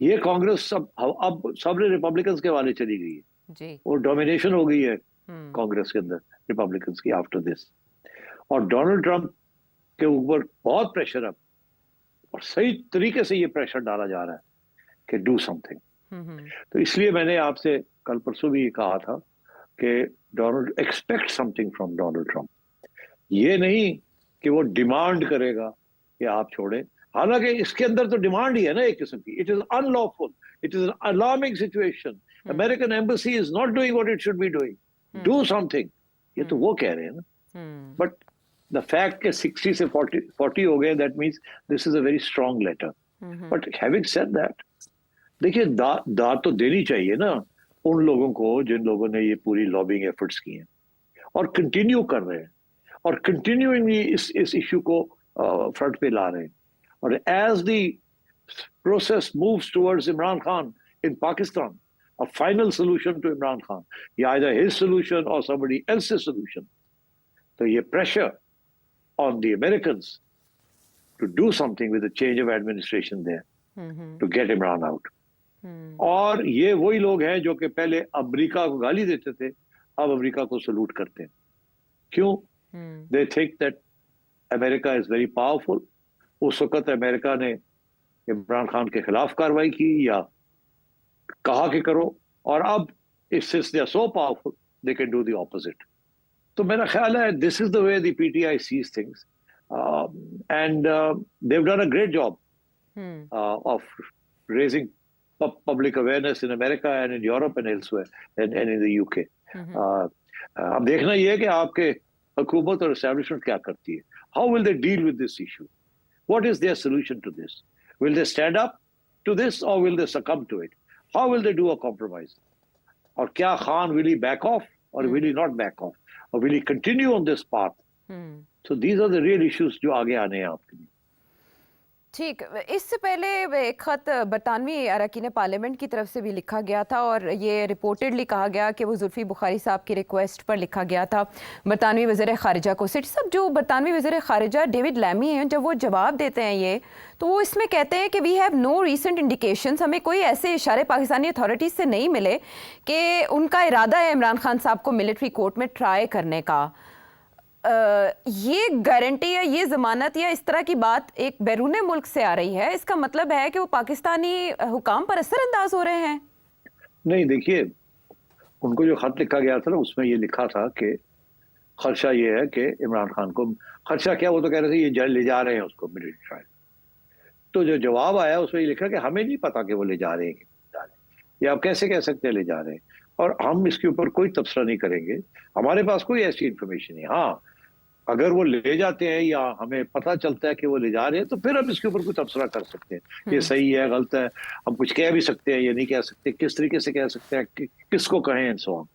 C: ये कांग्रेस अब सब रिपब्लिकन्स के वाले चली गई है और डोमिनेशन हो गई है कांग्रेस के अंदर रिपब्लिकन्स की आफ्टर दिस. और डोनाल्ड ट्रंप के ऊपर बहुत प्रेशर अब, और सही तरीके से ये प्रेशर डाला जा रहा है कि डू समथिंग. तो इसलिए मैंने आपसे कल परसों भी ये कहा था कि Donald expect something from Donald Trump. ये नहीं कि वो डिमांड करेगा कि आप छोड़े. हालांकि इसके अंदर तो डिमांड ही है ना एक किस्म की. It is unlawful, it is an alarming situation. American embassy is not doing what it should be doing. Do something, ये तो वो कह रहे हैं ना. बट द फैक्ट के 60 से 40 हो गए, that means this is a very strong letter. But having said that, देखिए दाद तो देनी चाहिए ना उन लोगों को जिन लोगों ने ये पूरी लॉबिंग एफर्ट्स की हैं और कंटिन्यू कर रहे हैं और कंटिन्यूइंगली इस इशू को फ्रंट पे ला रहे हैं. और as the process moves towards Imran Khan in Pakistan, a final solution to Imran Khan, either his solution or somebody else's solution. So ये pressure on the Americans to do something with the change of administration there to get Imran out. और ये वही लोग हैं जो कि पहले America को गाली देते थे, अब अमेरिका को सलूट करते हैं. क्यों? They think that America is very powerful. उस वक्त अमेरिका ने इमरान खान के खिलाफ कार्रवाई की या कहा कि करो, और अब since they are so powerful they can do the opposite. तो मेरा ख्याल है this is the way the PTI sees things, and they've done a great job of raising public awareness in America and in Europe and elsewhere and in the UK. अब देखना ये है कि आपके हुकूमत और establishment क्या करती है. How will they deal with this issue? What is their solution to this? Will they stand up to this or will they succumb to it? How will they do a compromise? और क्या Khan will he back off or will he not back off? Or will he continue on this path? So these are the real issues जो आगे आने हैं आपके लिए.
B: ठीक, इससे पहले एक खत बरतानवी अरकान पार्लियामेंट की तरफ से भी लिखा गया था और ये रिपोर्टेडली कहा गया कि वो जुल्फी बुखारी साहब की रिक्वेस्ट पर लिखा गया था बरतानवी वज़ीर ख़ारिजा को. सेठ साहब, जो बरतानवी वज़ीर ख़ारिजा डेविड लैमी हैं, जब वो जवाब देते हैं ये, तो वो इसमें कहते हैं कि we have no recent indications, हमें कोई ऐसे इशारे पाकिस्तानी अथॉरिटीज़ से नहीं मिले कि उनका इरादा है इमरान खान साहब को मिलिट्री कोर्ट में ट्राई करने का. ये गारंटी या ये ज़मानत या इस तरह की बात एक बैरून मुल्क से आ रही है, इसका मतलब है कि वो पाकिस्तानी हुकाम पर असरअंदाज हो रहे हैं?
C: नहीं, देखिए, उनको जो खत लिखा गया था ना, उसमें ये लिखा था कि खदशा ये है कि इमरान खान को, खदशा क्या, वो तो कह रहे थे ये ले जा रहे हैं उसको मिलिट्री ट्रायल. तो जो जवाब आया उसमें ये लिखा कि हमें नहीं पता कि वो ले जा रहे हैं कि जा रहे हैं, या आप कैसे कह सकते हैं ले जा रहे हैं, और हम इसके ऊपर कोई तबसरा नहीं करेंगे, हमारे पास कोई ऐसी इन्फॉर्मेशन नहीं. हाँ, अगर वो ले जाते हैं या हमें पता चलता है कि वो ले जा रहे हैं तो फिर हम इसके ऊपर कुछ तबसरा कर सकते हैं, ये सही है गलत है, हम कुछ कह भी सकते हैं, ये नहीं कह सकते, किस तरीके से कह सकते हैं, किसको कहें एंड सो ऑन.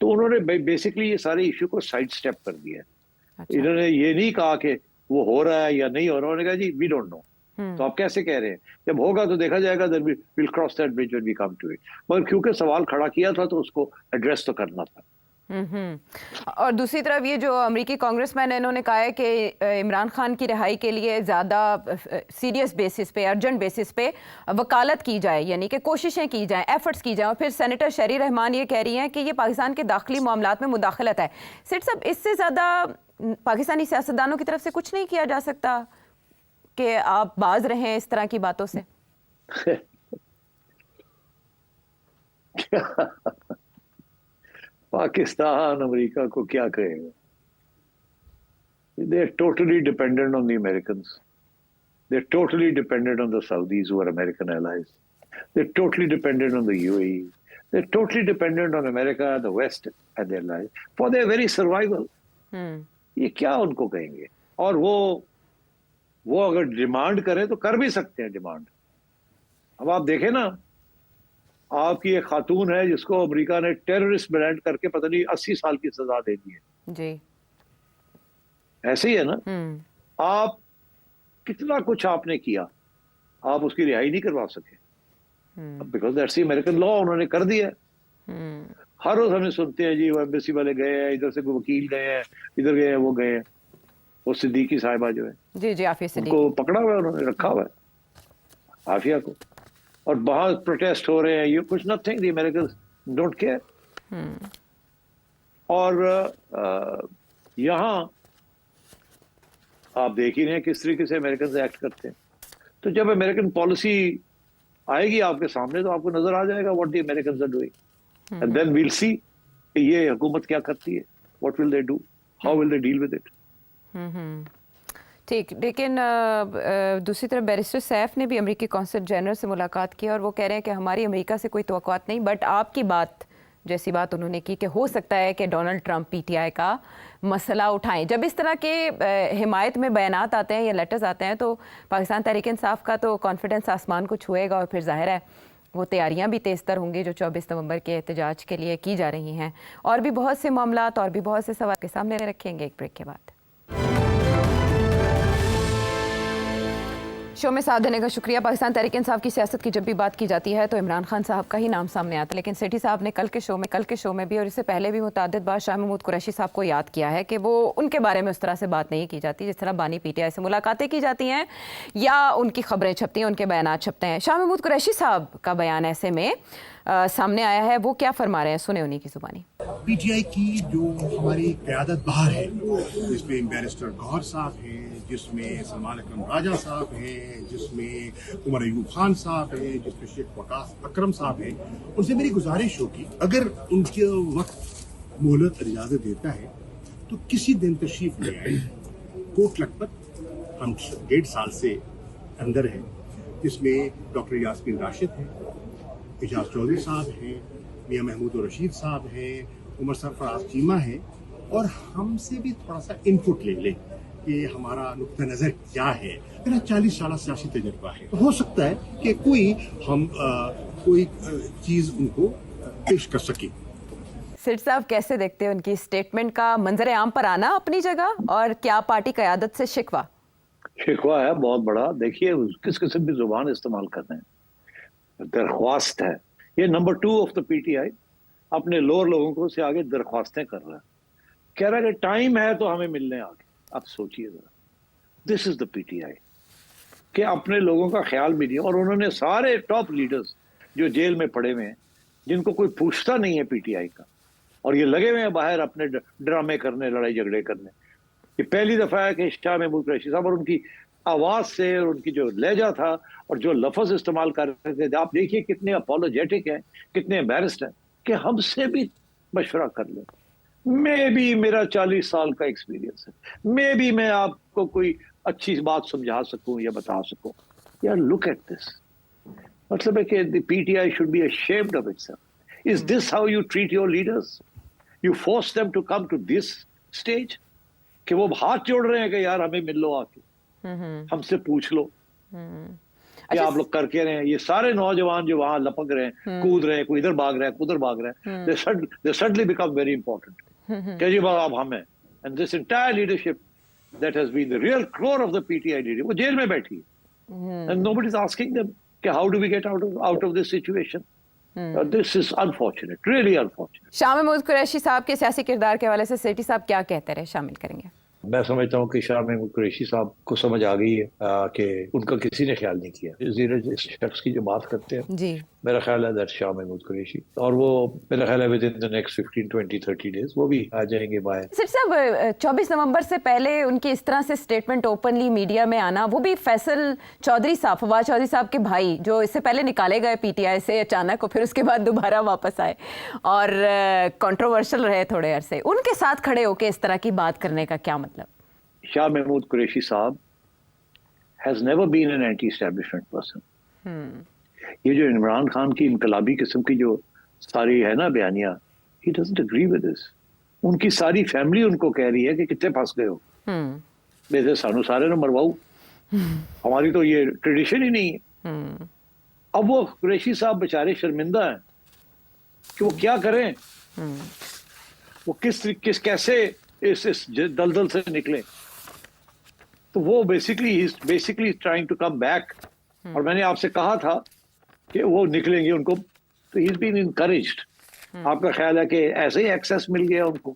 C: तो उन्होंने बेसिकली ये सारे इशू को साइड स्टेप कर दिया. इन्होंने ये नहीं कहा कि वो हो रहा है या नहीं हो रहा, उन्होंने कहा जी वी डोंट नो. तो आप कैसे कह रहे हैं, जब होगा तो देखा जाएगा, then we will cross that bridge when we come to it. मगर क्योंकि सवाल खड़ा किया था तो उसको एड्रेस तो करना था.
B: और दूसरी तरफ ये जो अमेरिकी कांग्रेसमैन है, इन्होंने कहा है कि इमरान खान की रिहाई के लिए ज़्यादा सीरियस बेसिस पे, अर्जेंट बेसिस पे वकालत की जाए, यानी कि कोशिशें की जाएं, एफर्ट्स की जाएं. और फिर सेनेटर शहरी रहमान ये कह रही हैं कि ये पाकिस्तान के दाखिली मामलात में मुदाखलत है. सेठ साहब, इससे ज़्यादा पाकिस्तानी सियासतदानों की तरफ से कुछ नहीं किया जा सकता कि आप बाज रहें इस तरह की बातों से?
C: पाकिस्तान अमेरिका को क्या कहेगा? They are totally dependent on the Americans. They're totally dependent on the Saudis, who are American allies. They're totally dependent on the UAE. They're totally dependent on America, the West, and their allies for their very survival. ये क्या उनको कहेंगे? और वो अगर demand करें तो कर भी सकते हैं डिमांड. अब आप देखें ना, आपकी एक खातून है जिसको अमेरिका ने टेररिस्ट ब्रांड करके पता नहीं 80 साल की सजा दे दी है.
B: जी.
C: ऐसे ही है ना. आप कितना कुछ आपने किया, आप उसकी रिहाई नहीं करवा सके, because that's the American law. उन्होंने कर दिया. हर रोज हमें सुनते हैं जी वो एम्बेसी वाले गए हैं, इधर से कोई वकील गए हैं, इधर गए हैं, वो गए हैं. वो सिद्दीकी साहिबा जो है,
B: जी जी, आफिया सिद्दीकी,
C: उनको पकड़ा हुआ है, उन्होंने रखा हुआ है, आफिया को. और बाहर प्रोटेस्ट हो रहे हैं, ये कुछ nothing, the Americans don't care. और यहाँ आप देख ही रहे हैं किस तरीके से अमेरिकन एक्ट करते हैं. तो जब अमेरिकन पॉलिसी आएगी आपके सामने तो आपको नजर आ जाएगा what the Americans are doing, and then we'll see कि ये हुकूमत क्या करती है, what will they do, how will they deal with it.
B: ठीक. लेकिन दूसरी तरफ बैरिस्टर सैफ ने भी अमेरिकी कौंसल जनरल से मुलाकात की और वो कह रहे हैं कि हमारी अमेरिका से कोई तवक्कुआत नहीं, बट आपकी बात जैसी बात उन्होंने की कि हो सकता है कि डोनाल्ड ट्रंप पीटीआई का मसला उठाएं. जब इस तरह के हिमायत में बयानात आते हैं या लेटर्स आते हैं तो पाकिस्तान तहरीक इंसाफ का तो कॉन्फिडेंस आसमान को छुएगा और फिर जाहिर है वो तैयारियां भी तेज़तर होंगी जो 24 नवंबर के एहतजाज के लिए की जा रही हैं. और भी बहुत से मामलात और भी बहुत से सवाल के सामने रखेंगे एक ब्रेक के बाद. शो में साथ देने का शुक्रिया. पाकिस्तान तहरीक इंसाफ की सियासत की जब भी बात की जाती है तो इमरान खान साहब का ही नाम सामने आता है, लेकिन सेठी साहब ने कल के शो में भी और इससे पहले भी मुतअद्दिद बार शाह महमूद कुरैशी साहब को याद किया है कि वो उनके बारे में उस तरह से बात नहीं की जाती जिस तरह बानी पीटीआई से मुलाकातें की जाती हैं या उनकी खबरें छपती हैं, उनके बयानात छपते हैं. शाह महमूद कुरैशी साहब का बयान ऐसे में सामने आया है. वो क्या फरमा रहे हैं, सुने उन्हीं की जुबानी.
F: पीटीआई की जो हमारी क़यादत बाहर है, जिसमें बैरिस्टर गौहर साहब हैं, जिसमें सलमान अकरम राजा साहब हैं, जिसमें उमर अयूब खान साहब हैं, जिसमें शेख वकास अकरम साहब हैं, उनसे मेरी गुजारिश होगी अगर उनके वक्त मोहलत इजाज़त देता है तो किसी दिन तशरीफ ले आए. कोट लखपत हम 1.5 साल से अंदर हैं, जिसमें डॉक्टर यास्मीन राशिद हैं, एजाज चौधरी साहब हैं, मियां महमूद रशीद साहब हैं, उमर सरफराज चीमा हैं, और हमसे भी थोड़ा सा इनपुट ले लें कि हमारा नुक्ता नज़र क्या है. मेरा 40 साल सियासी तजर्बा है, हो सकता है कि कोई चीज़ उनको पेश कर सके.
B: सिट साहब कैसे देखते हैं उनकी स्टेटमेंट का मंजर आम पर आना अपनी जगह, और क्या पार्टी क़यादत से शिकवा
C: है बहुत बड़ा. देखिए किस किस्म की जुबान इस्तेमाल कर रहे हैं. दरख्वास्त है, ये नंबर 2 ऑफ द पीटीआई अपने लोअर लोगों को से आगे दरख्वास्तें कर रहा है, कह रहा है कि टाइम है तो हमें मिलने आगे. आप सोचिए जरा, दिस इज द पीटीआई कि अपने लोगों का ख्याल भी नहीं. और उन्होंने सारे टॉप लीडर्स जो जेल में पड़े हुए हैं, जिनको कोई पूछता नहीं है पीटीआई का, और ये लगे हुए हैं बाहर अपने ड्रामे करने, लड़ाई झगड़े करने. ये पहली दफा है कि शाह महमूद कुरैशी साहब, और उनकी आवाज से और उनकी जो लहजा था और जो लफ्ज इस्तेमाल कर रहे थे, आप देखिए कितने अपोलोजेटिक हैं, कितने एम्बैरेस्ड हैं कि हमसे भी मशवरा कर लें. मैं भी, मेरा 40 साल का एक्सपीरियंस है, मैं भी मैं आपको कोई अच्छी बात समझा सकूं या बता सकूं. यार लुक एट दिस. मतलब है कि the PTI should be ashamed of itself. Is this how you treat your leaders? You force them to come to this stage कि वो हाथ जोड़ रहे हैं कि यार हमें मिल लो आके, हमसे पूछ लो कि आप लोग करके रहे हैं. ये सारे नौजवान जो वहां लपक रहे हैं, कूद रहे हैं, कोई इधर भाग रहा है, उधर भाग रहा है, they suddenly become very important. कि जी अब हम हैं. And this entire leadership that has been the real core of the PTI leadership, वो जेल में बैठी है, and nobody is asking them कि how do we get out of this situation. This is unfortunate, really unfortunate.
B: Shah Mahmood Qureshi साहब के सियासी किरदार के हवाले से सेठी साहब क्या कहते रहे, शामिल करेंगे.
C: मैं समझता हूँ कि शाह महमूद कुरैशी साहब को समझ आ गई है कि उनका किसी ने ख्याल नहीं किया. इस शख्स की जो बात करते हैं
B: जी,
C: मेरा ख्याल है दैट शाह महमूद कुरैशी, और वो मेरा ख्याल है with in the next 15, 20, 30 days वो भी आ जाएंगे बाहर।
B: सिर साहब 24 नवंबर से पहले उनकी इस तरह से स्टेटमेंट ओपनली मीडिया में आना, वो भी फैसल चौधरी साहब, फवाद चौधरी साहब के भाई, जो इससे पहले निकाले गए पीटीआई से अचानक और फिर उसके बाद दोबारा वापस आए और कंट्रोवर्शियल रहे थोड़े अरसे, उनके साथ खड़े होकर इस तरह की बात करने का क्या मतलब?
C: Shah Mahmood Qureshi sahab has never been an anti establishment person. ये जो इमरान खान की इनकलाबी किस्म की जो सारी है ना बयानियां, he doesn't agree with this. उनकी सारी फैमिली उनको कह रही है कि कितने फंस गए हो, वैसे सानू सारे ने मरवाऊ, हमारी तो ये ट्रेडिशन ही नहीं है। अब वो कुरैशी साहब बेचारे शर्मिंदा हैं कि वो क्या करें, वो किस कैसे इस दलदल से निकले। तो वो basically trying to come back, और मैंने आपसे कहा था कि वो निकलेंगे उनको, तो ही इज बीन इनकरेज्ड। आपका ख्याल है कि ऐसे ही एक्सेस मिल गया उनको?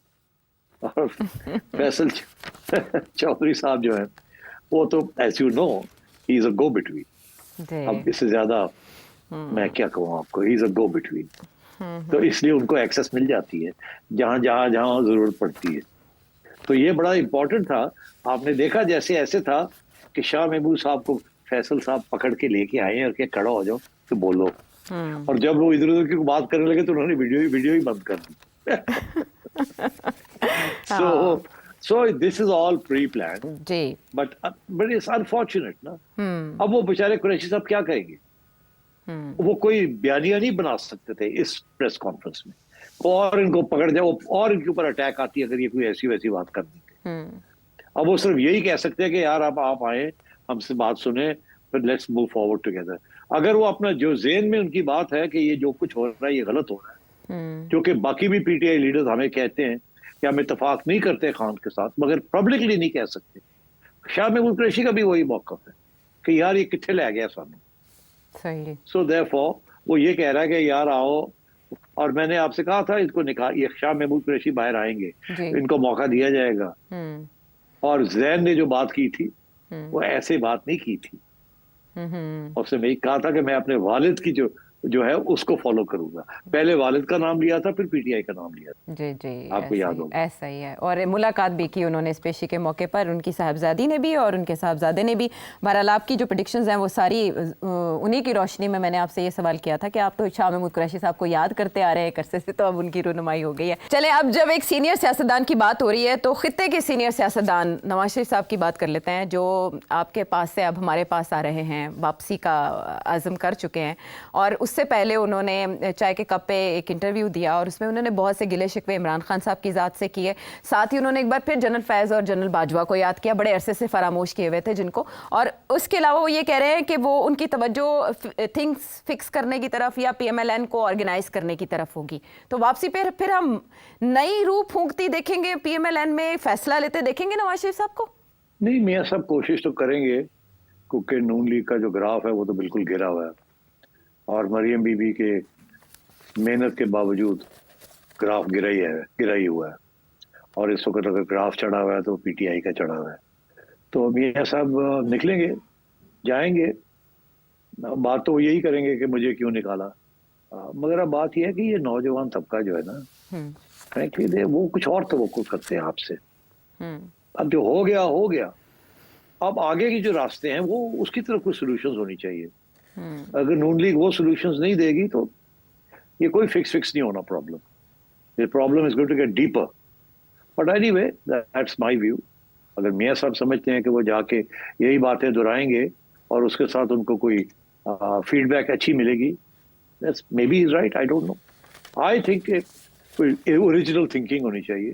C: और फैसल चौधरी साहब जो है वो तो as you know he is a go between. अब इससे ज्यादा मैं क्या कहूँ आपको, ही इज अ गो बिटवीन। तो इसलिए उनको एक्सेस मिल जाती है जहां जहां जरूरत पड़ती है। तो ये बड़ा इंपॉर्टेंट था। आपने देखा जैसे ऐसे था कि शाह महमूद साहब को फैसल साहब पकड़ के लेके आए और के खड़ा हो जाओ तो बोलो, और जब वो इधर उधर की बात करने लगे तो उन्होंने वीडियो ही बंद कर दी। so this is all pre-planned
B: ji,
C: but it's unfortunate ना। अब वो बेचारे कुरैशी साहब क्या कहेंगे? वो कोई बयानिया नहीं बना सकते थे इस प्रेस कॉन्फ्रेंस में, और इनको पकड़ जाओ और इनके ऊपर अटैक आती है अगर ये कोई ऐसी वैसी बात कर देंगे। अब वो सिर्फ यही कह सकते हैं कि यार अब आप आए, हमसे बात सुने, फिर लेट्स मूव फॉरवर्ड टुगेदर। अगर वो अपना जो ज़हन में उनकी बात है कि ये जो कुछ हो रहा है ये गलत हो रहा है, क्योंकि बाकी भी पीटीआई लीडर्स हमें कहते हैं कि हम इत्तेफाक नहीं करते खान के साथ, मगर पब्लिकली नहीं कह सकते। शाह महमूद कुरैशी का भी वही मौक़िफ़ है कि यार ये कितने ले गया सामने।
B: सही।
C: सो देयरफॉर वो ये कह रहा है कि यार आओ, और मैंने आपसे कहा था इनको निकाल, ये शाह महमूद कुरैशी बाहर आएंगे, इनको मौका दिया जाएगा। और जैन ने जो बात की थी वो ऐसे बात नहीं की थी। उससे मैं कहा था कि मैं अपने वालिद की जो है उसको फॉलो करूंगा। पहले वालिद का नाम लिया था, फिर पीटीआई का नाम लिया था।
B: जी जी,
C: आपको याद होगा।
B: ऐसा ही है। और मुलाकात भी की उन्होंने इस पेशी के मौके पर, उनकी साहबजादी ने भी और उनके साहबजादे ने भी। बहरहाल आपकी जो प्रेडिक्शंस हैं वो सारी उन्हीं की रोशनी में मैंने आपसे ये सवाल किया था कि आप तो शाह महमूद कुरैशी साहब को याद करते आ रहे हैं अरसे से, तो अब उनकी रुनुमाई हो गई है। चले, अब जब एक सीनियर सियासतदान की बात हो रही है तो खित्ते के सीनियर सियासतदान नवाज शरीफ साहब की बात कर लेते हैं, जो आपके पास से अब हमारे पास आ रहे हैं, वापसी का आज़म कर चुके हैं। और उससे पहले उन्होंने चाय के कप पे एक इंटरव्यू दिया और उसमें उन्होंने बहुत से गिले शिकवे इमरान खान साहब की ज़ात से किए। साथ ही उन्होंने एक बार फिर जनरल फैज़ और जनरल बाजवा को याद किया, बड़े अरसे से फरामोश किए हुए थे जिनको। और उसके अलावा वो ये कह रहे हैं कि वो उनकी तवज्जो थिंग्स फिक्स करने की तरफ या PMLN को ऑर्गेनाइज करने की तरफ होगी। तो वापसी पे फिर हम नई रूह फूंकती देखेंगे, PMLN में फैसला लेते देखेंगे नवाज शरीफ साहब को?
C: नहीं, मियाँ साहब कोशिश तो करेंगे, क्योंकि नून लीग का जो ग्राफ है वो तो बिल्कुल गिरा हुआ है, और मरियम बीबी के मेहनत के बावजूद ग्राफ गिरा ही हुआ है। और इस वक्त अगर ग्राफ चढ़ा हुआ है तो पीटीआई का चढ़ा हुआ है। तो मियाँ साहब निकलेंगे, जाएंगे, बात तो वो यही करेंगे कि मुझे क्यों निकाला। मगर अब बात यह है कि ये नौजवान तबका जो है ना, फ्रैंकली वो कुछ और तवक्को करते हैं आपसे। अब जो हो गया, अब आगे की जो रास्ते हैं वो उसकी तरफ कुछ सोल्यूशंस होनी चाहिए। अगर नून लीग वो सॉल्यूशंस नहीं देगी तो ये कोई फिक्स नहीं होना problem. The problem is going to get deeper, but anyway that's my view. अगर मियाँ साहब समझते हैं कि वो जाके यही बातें दोहराएंगे और उसके साथ उनको कोई फीडबैक अच्छी मिलेगी, that's may be is right, I don't know. I think कोई ओरिजिनल थिंकिंग होनी चाहिए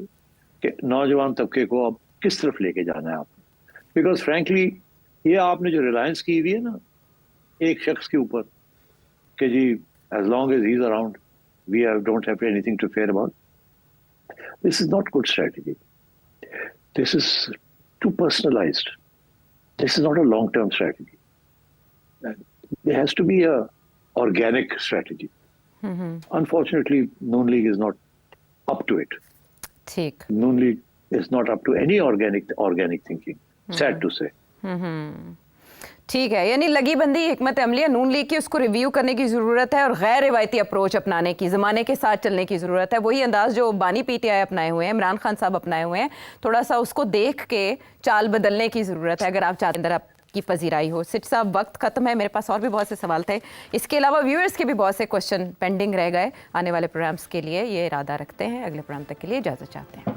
C: कि नौजवान तबके को अब किस तरफ लेके जाना है आपको। बिकॉज फ्रैंकली ये आपने जो रिलायंस की हुई है ना एक शख्स के ऊपर कि जी as long as he's around we don't have anything to fear about, this is not good strategy. This is too personalized. This is not a long-term strategy. There has to be a organic strategy. Unfortunately, Noon League is not up to it.
B: ठीक।
C: Noon League is not up to any organic thinking. Sad to say.
B: ठीक है, यानी लगी बंदी हिकमत अमली नून league की उसको रिव्यू करने की ज़रूरत है और गैर रिवायती अप्रोच अपनाने की, ज़माने के साथ चलने की ज़रूरत है। वही अंदाज़ जो बानी पीटीआई अपनाए हुए हैं, इमरान खान साहब अपनाए हुए हैं, थोड़ा सा उसको देख के चाल बदलने की ज़रूरत है अगर आप चाहते अंदर आपकी पजीराई हो। सिट साहब वक्त ख़त्म है, मेरे पास और भी बहुत से सवाल थे, इसके अलावा व्यूअर्स के भी बहुत से क्वेश्चन पेंडिंग रह गए। आने वाले प्रोग्राम्स के लिए ये इरादा रखते हैं, अगले प्रोग्राम तक के लिए इजाज़त चाहते हैं।